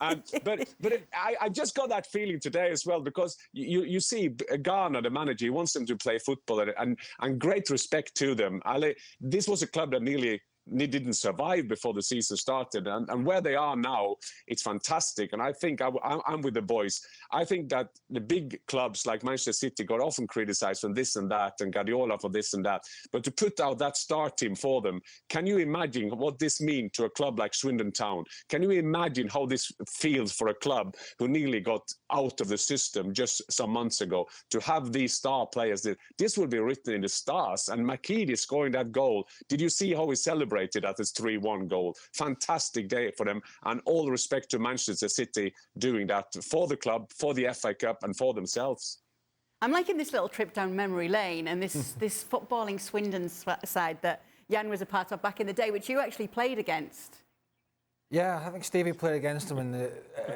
I just got that feeling today as well, because you see Ghana, the manager, he wants them to play football, and great respect to them. This was a club that nearly didn't survive before the season started, and where they are now, it's fantastic. And I think I'm with the boys. I think that the big clubs like Manchester City got often criticized for this and that, and Guardiola for this and that, but to put out that star team for them, can you imagine what this means to a club like Swindon Town? Can you imagine how this feels for a club who nearly got out of the system just some months ago, to have these star players? This will be written in the stars. And McKeady scoring that goal, did you see how he celebrated at his 3-1 goal? Fantastic day for them, and all respect to Manchester City doing that for the club, for the FA Cup, and for themselves. I'm liking this little trip down memory lane, and this footballing Swindon side that Jan was a part of back in the day, which you actually played against. Yeah, I think Stevie played against him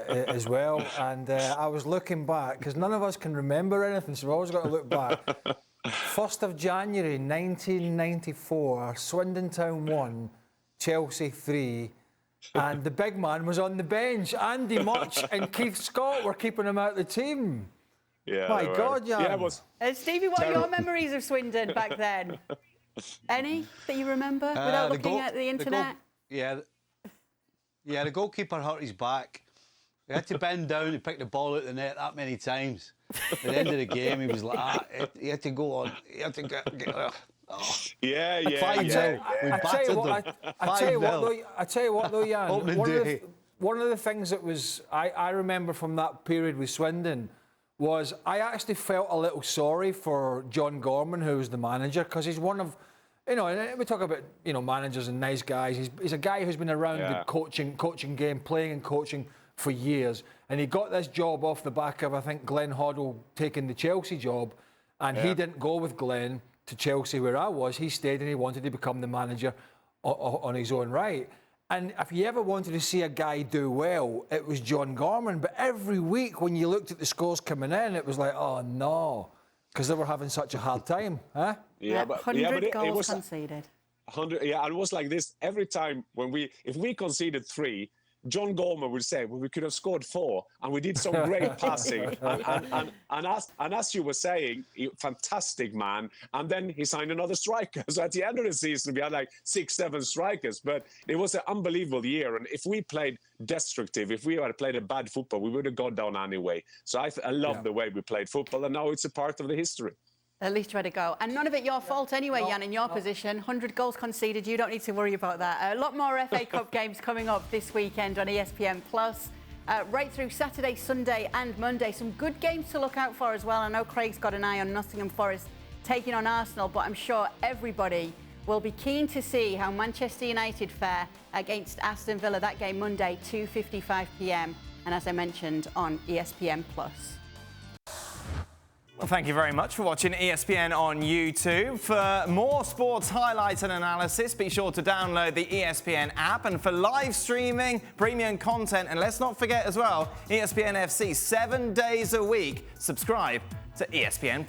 as well. And I was looking back, because none of us can remember anything, so we've always got to look back. 1st of January 1994, Swindon Town 1, Chelsea 3, and the big man was on the bench. Andy Much and Keith Scott were keeping him out of the team. Yeah, my God, Jan. Yeah, it was Stevie, what are your memories of Swindon back then? Any that you remember without looking at the internet? The goalkeeper hurt his back. He had to bend down and pick the ball out of the net that many times. At the end of the game, he was like, he had to go on. He had to get Yeah. I tell you what though, Jan. One of the things that was I remember from that period with Swindon was I actually felt a little sorry for John Gorman, who was the manager, because he's one of, you know, and we talk about, you know, managers and nice guys. He's a guy who's been around the coaching game, playing and coaching for years, and he got this job off the back of, I think, Glenn Hoddle taking the Chelsea job, and he didn't go with Glenn to Chelsea where I was. He stayed and he wanted to become the manager on his own right. And if you ever wanted to see a guy do well, it was John Gorman. But every week when you looked at the scores coming in, it was like, oh no, because they were having such a hard time, huh? Yeah, but 100 goals conceded. 100, yeah, it was like this every time if we conceded 3, John Gorman would say, well, we could have scored 4, and we did some great passing. And as you were saying, fantastic man. And then he signed another striker. So at the end of the season, we had like 6-7 strikers. But it was an unbelievable year. And if we played destructive, if we had played a bad football, we would have gone down anyway. So I love the way we played football, and now it's a part of the history. At least try to go. And none of it your fault anyway, Jan, in your position. 100 goals conceded, you don't need to worry about that. A lot more FA Cup games coming up this weekend on ESPN+. Right through Saturday, Sunday and Monday. Some good games to look out for as well. I know Craig's got an eye on Nottingham Forest taking on Arsenal, but I'm sure everybody will be keen to see how Manchester United fare against Aston Villa. That game Monday, 2:55 p.m. And as I mentioned, on ESPN+. Well, thank you very much for watching ESPN on YouTube. For more sports highlights and analysis, be sure to download the ESPN app. And for live streaming, premium content, and let's not forget as well, ESPN FC 7 days a week. Subscribe to ESPN+.